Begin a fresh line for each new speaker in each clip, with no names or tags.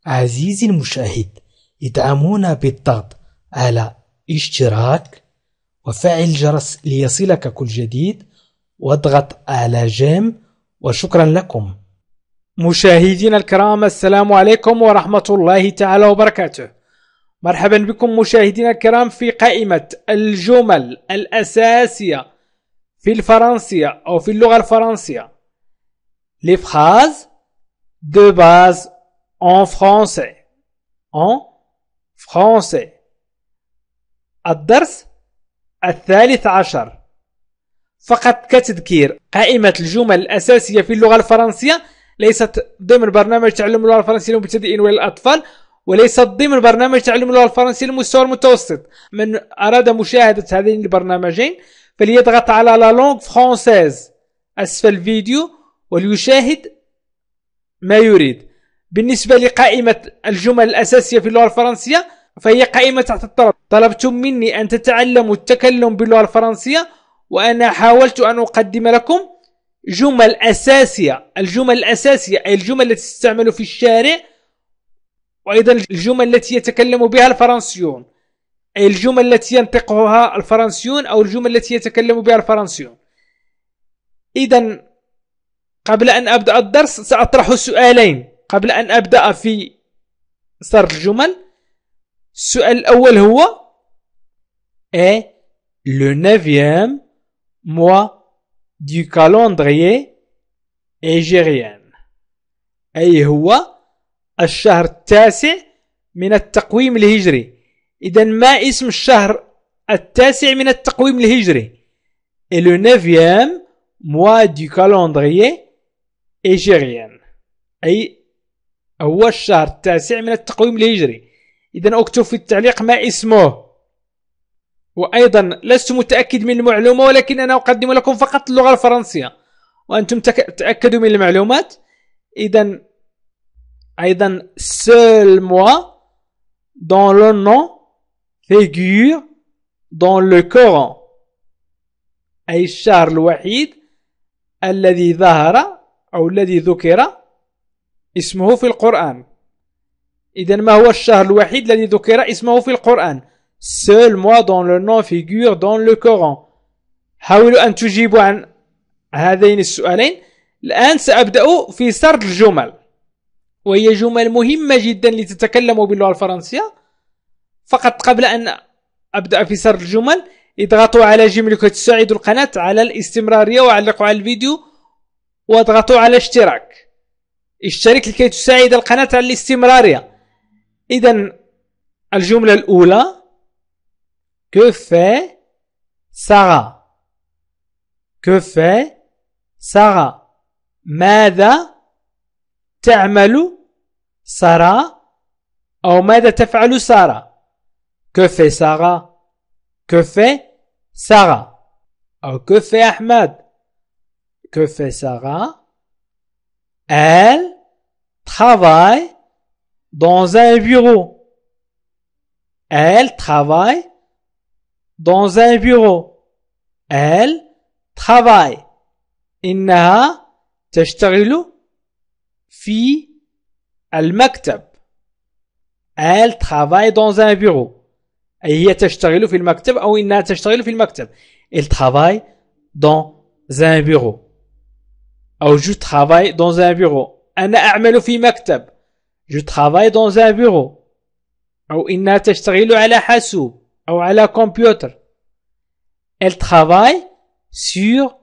عزيزي المشاهد، ادعمونا بالضغط على اشتراك وفعل الجرس ليصلك كل جديد واضغط على جيم، وشكرا لكم. مشاهدينا الكرام، السلام عليكم ورحمة الله تعالى وبركاته. مرحبا بكم مشاهدينا الكرام في قائمة الجمل الأساسية في الفرنسية أو في اللغة الفرنسية. Les phrases de base en français. الدرس 13. فقط كتذكير، قائمة الجمل الأساسية في اللغة الفرنسية ليست ضمن برنامج تعلم اللغة الفرنسية للمبتدئين وللأطفال، وليست ضمن برنامج تعلم اللغة الفرنسية للمستوى المتوسط. من أراد مشاهدة هذين البرنامجين فليضغط على لا لونغ فرانسيز أسفل الفيديو وليشاهد ما يريد. بالنسبة لقائمة الجمل الأساسية في اللغة الفرنسية فهي قائمة تحت الطلب. طلبتم مني أن تتعلموا التكلم باللغة الفرنسية، وأنا حاولت أن أقدم لكم جمل أساسية. الجمل الأساسية أي الجمل التي تستعمل في الشارع، وأيضا الجمل التي يتكلم بها الفرنسيون، أي الجمل التي ينطقها الفرنسيون أو الجمل التي يتكلم بها الفرنسيون. إذن قبل أن أبدأ الدرس سأطرح سؤالين قبل أن أبدأ في سرد الجمل. السؤال الأول هو est le 9e mois du calendrier hégérien، أي هو الشهر التاسع من التقويم الهجري. إذن ما اسم الشهر التاسع من التقويم الهجري؟ et le 9e mois du calendrier hégérien، أي هو الشهر التاسع من التقويم الهجري. إذن أكتب في التعليق ما اسمه. وأيضا لست متأكد من المعلومة، ولكن أنا أقدم لكم فقط اللغة الفرنسية وأنتم تأكدوا من المعلومات. إذن أيضا seul mois dont le nom figure dans le Coran، أي الشهر الوحيد الذي ظهر أو الذي ذكر اسمه في القرآن. إذن ما هو الشهر الوحيد الذي ذكر اسمه في القرآن؟ seul mois dont le nom figure dans le Coran. حاولوا أن تجيبوا عن هذين السؤالين. الآن سأبدأ في سرد الجمل، وهي جمل مهمة جدا لتتكلموا باللغة الفرنسية. فقط قبل أن أبدأ في سرد الجمل اضغطوا على جيم لكي تساعدوا القناة على الاستمرارية، وعلقوا على الفيديو واضغطوا على اشتراك. اشترك لكي تساعد القناة على الاستمرارية. إذن الجملة الأولى que fait Sarah؟ que fait Sarah؟ ماذا تعمل سارة أو ماذا تفعل سارة؟ que fait Sarah؟ que fait Sarah؟ أو que fait أحمد؟ que fait Sarah؟ elle travaille dans un bureau. Elle travaille dans un bureau. Elle travaille. إنها تشتغل في المكتب. Elle travaille dans un bureau، أي هي تشتغل في المكتب أو إنها تشتغل في المكتب. Elle travaille dans un bureau، أو je travaille dans un bureau. أنا أعمل في مكتب. je travaille dans un bureau، أو إنها تشتغل على حاسوب أو على كمبيوتر. Elle travaille sur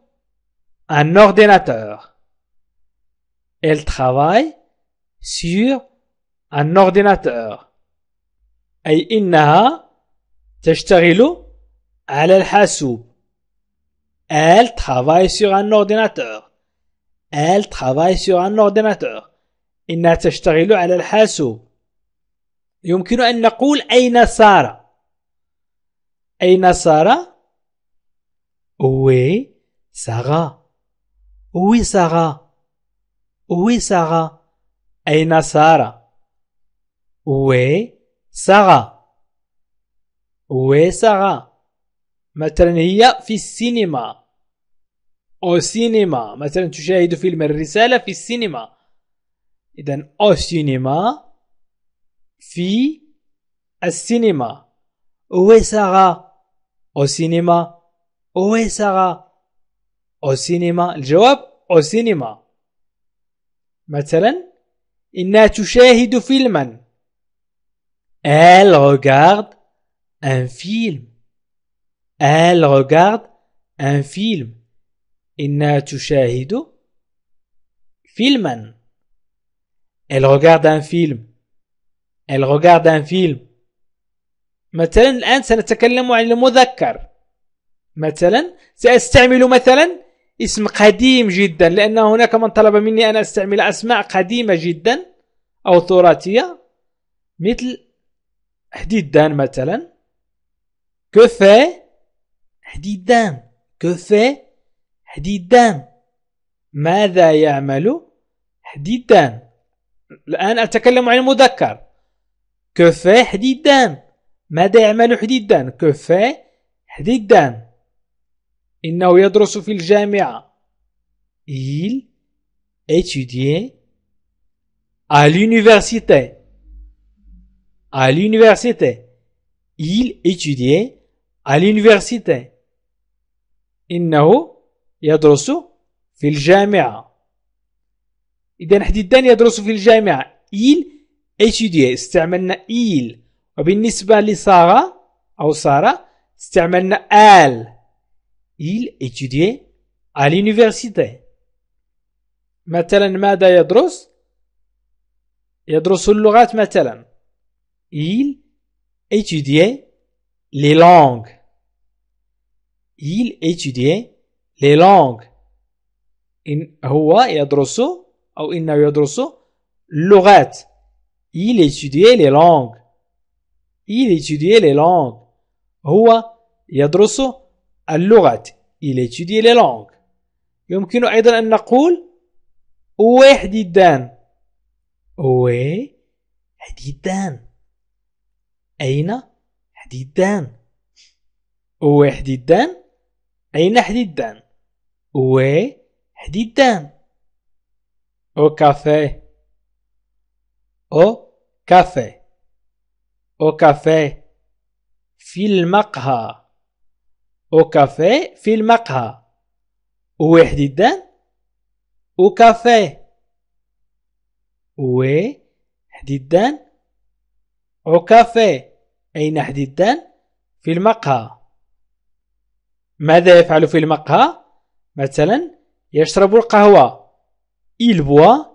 un ordinateur. Elle travaille sur un ordinateur، أي إنها تشتغل على الحاسوب. Elle travaille sur un ordinateur. Elle travaille sur un ordinateur، إنها تشتغل على الحاسوب. يمكن أن نقول أين سارة؟ أين سارة؟ Où est Sarah؟ Où est Sarah؟ Où est Sarah؟ أين سارة؟ Où est Sarah؟ Où est Sarah؟ مثلا هي في السينما. أو سينما، مثلا تشاهد فيلم الرسالة في السينما. إذن أو سينما في السينما. Où est Sarah? Au cinéma. Où est Sarah? Au cinéma. الجواب au cinéma. مثلا إنها تشاهد فيلما. Elle regarde un film. Elle regarde un film. إنها تشاهد فيلما. Elle regarde un film. Elle regarde un film. مثلا الآن سنتكلم عن المذكر. مثلا سأستعمل مثلا اسم قديم جدا، لأن هناك من طلب مني أن أستعمل أسماء قديمة جدا أو تراثية، مثل حديدان مثلا. que fait حديدان. que fait حديدان. ماذا يعمل حديدان. الآن أتكلم عن المذكر. que fait حديدان. ماذا يعمل حديدان. que fait حديدان. إنه يدرس في الجامعة. il étudie à l'université. à l'université. il étudie à l'université. إنه يدرس في الجامعة. إذا حديدان يدرس في الجامعة. il étudie استعملنا il. وبالنسبة لسارة أو سارة استعملنا elle. il étudie à l'université. مثلا ماذا يدرس؟ يدرس اللغات مثلا. il étudie les langues. il étudie les langues. إن هو يدرس أو إنه يدرس اللغات. il étudie les langues. il étudie les langues. هو يدرس اللغات. il étudie les langues. يمكن أيضا أن نقول où حديدان. où حديدان. أين حديدان. où حديدان. أين حديدان. où حديدان. au café. au café. au café. في المقهى. au café في المقهى. où حديدان. au café. où حديدان. au café. أين حديدان؟ في المقهى. ماذا يفعل في المقهى؟ مثلا يشرب القهوة. il boit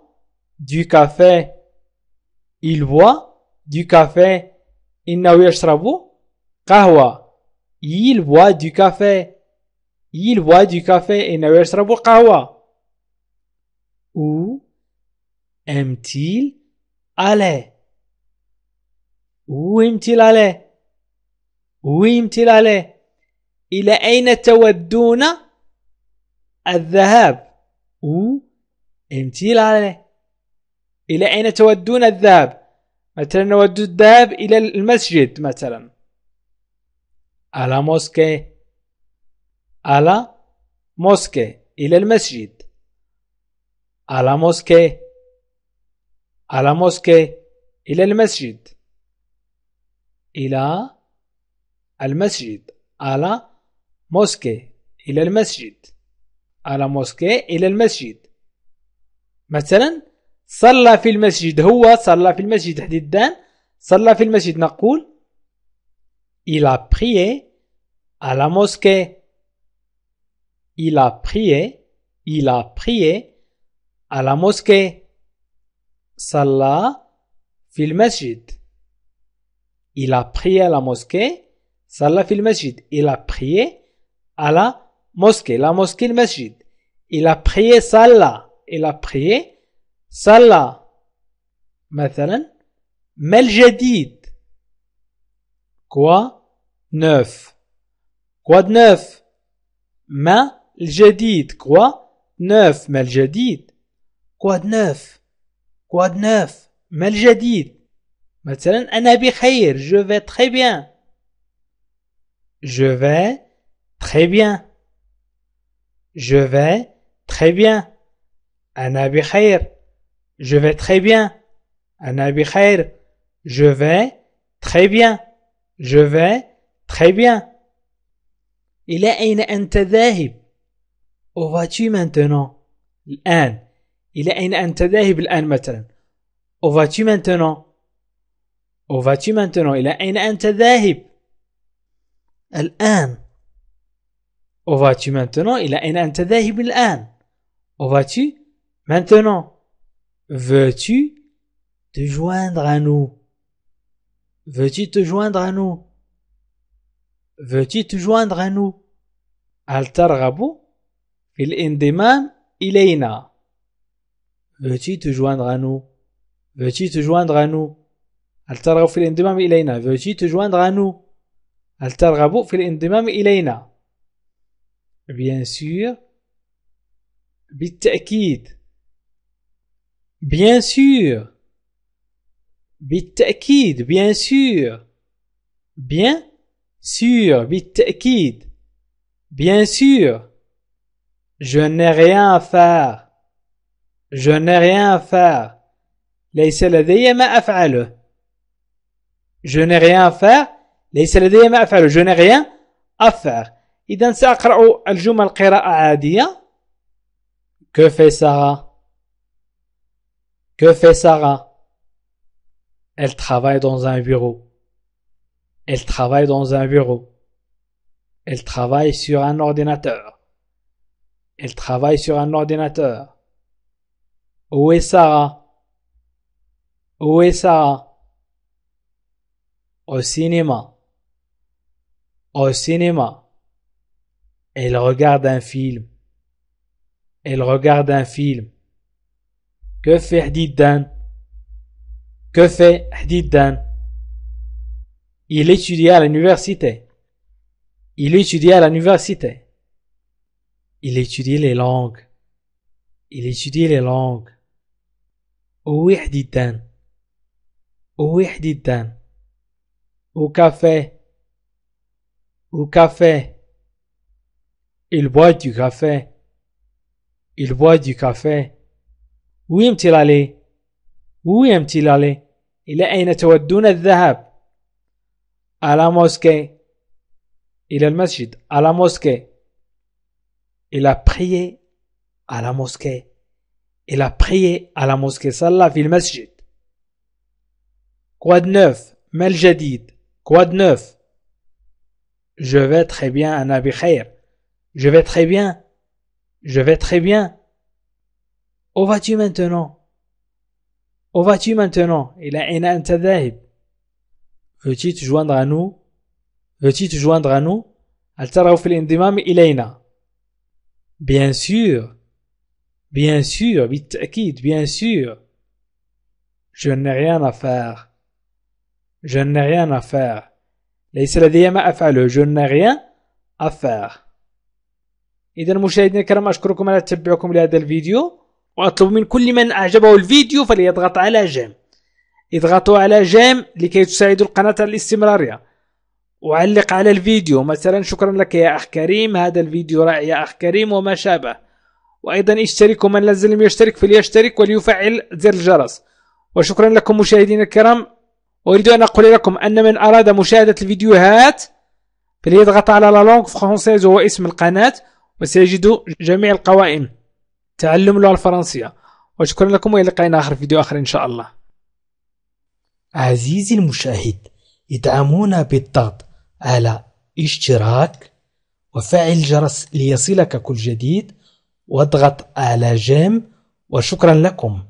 du café. il boit du café. إنه يشرب قهوة. il boit du café. il boit du café. إنه يشرب القهوة. où aime-t-il aller. où aime-t-il aller. où aime-t-il aller. إلى أين تودون الذهاب. où aime-t-il aller. إلى أين تودون الذهاب. مثلا نود الذهاب إلى المسجد مثلا. à la mosquée. à la mosquée. إلى المسجد. à la mosquée. à la mosquée. إلى المسجد. إلى المسجد. à la mosquée. إلى المسجد. à la mosquée. إلى المسجد. مثلا صلى في المسجد. هو صلى في المسجد حديدان. صلى في المسجد نقول il a prié à la mosquée. il a prié. il a prié à la mosquée. صلى في المسجد. il a prié à la mosquée. صلى في المسجد. il a prié à la mosquée. la mosquée المسجد. il a prié صلى. il a prié صلى. مثلا ما الجديد. quoi neuf. quoi de neuf. ما الجديد. quoi neuf. ما الجديد. quoi de neuf. quoi de neuf. ما الجديد. مثلا أنا بخير. je vais très bien. je vais très bien. je vais très bien. أنا بخير. je vais très bien. أنا بخير. Je vais très bien. Je vais très bien. إلى أين أنت ذاهب؟ Où vas-tu maintenant? الآن. إلى أين أنت ذاهب الآن مثلا؟ Où vas-tu maintenant? Où vas-tu maintenant? إلى أين أنت ذاهب؟ الآن. Où vas-tu maintenant? إلى أين أنت ذاهب الآن؟ Où vas-tu maintenant? Veux-tu te joindre à nous? Veux-tu te joindre à nous? Veux-tu te joindre à nous? هل ترغب في الانضمام إلينا? Veux-tu te joindre à nous? Veux-tu te joindre à nous? هل ترغب في الانضمام إلينا? Veux-tu te joindre à nous? هل ترغب في الانضمام إلينا؟ Bien sûr. بالتأكيد. Bien sûr. بالتأكيد. Bien sûr. Bien sûr. بالتأكيد. Bien sûr. Je n'ai rien à faire. Je n'ai rien à faire. ليس لدي ما أفعله. Je n'ai rien à faire. ليس لدي ما أفعله. Je n'ai rien à faire. إذا سأقرأ الجمل قراءة عادية. Que fait Sarah? Que fait Sarah? Elle travaille dans un bureau. Elle travaille dans un bureau. Elle travaille sur un ordinateur. Elle travaille sur un ordinateur. Où est Sarah? Où est Sarah? Au cinéma. Au cinéma. Elle regarde un film. Elle regarde un film. Que fait Hdidan? Que fait Hdidan? Il étudie à l'université. Il étudie à l'université. Il étudie les langues. Il étudie les langues. Où est Hdidan? Où est Hdidan? Au café. Au café. Il boit du café. Il boit du café. Où aime-t-il aller? Où aime-t-il aller? إلى أين تودون الذهاب? À la mosquée. إلى المسجد. À la mosquée. Il a prié à la mosquée. Il a prié à la mosquée. صلى في المسجد. Quoi de neuf? ما الجديد? Quoi de neuf? Je vais très bien أنا بخير. Je vais très bien. Je vais très bien. Où vas-tu maintenant? Où vas-tu maintenant? إلى أين أنت ذاهب? Veux-tu te joindre à nous? Veux-tu te joindre à nous? هل ترغب في الانضمام إلينا? Bien sûr. Bien sûr. بالتأكيد. Bien sûr. Je n'ai rien à faire. Je n'ai rien à faire. ليس لدي ما أفعله. Je n'ai rien à faire. إذا مشاهدينا الكرام أشكركم على تتبعكم لهذا الفيديو، وأطلب من كل من أعجبه الفيديو فليضغط على جيم. اضغطوا على جيم لكي تساعدوا القناة على الاستمرارية، وعلق على الفيديو مثلا شكرا لك يا أخ كريم، هذا الفيديو رائع يا أخ كريم وما شابه. وأيضا اشتركوا من لم يشترك فليشترك وليفعل زر الجرس. وشكرا لكم مشاهدينا الكرام. أريد أن أقول لكم أن من أراد مشاهدة الفيديوهات فليضغط على لا لونغ فرونسيز وهو اسم القناة، وسيجد جميع القوائم تعلم اللغة الفرنسية. وشكرا لكم وإلى لقاء آخر في فيديو آخر إن شاء الله. عزيزي المشاهد، ادعمونا بالضغط على اشتراك وفعل الجرس ليصلك كل جديد، واضغط على جيم، وشكرا لكم.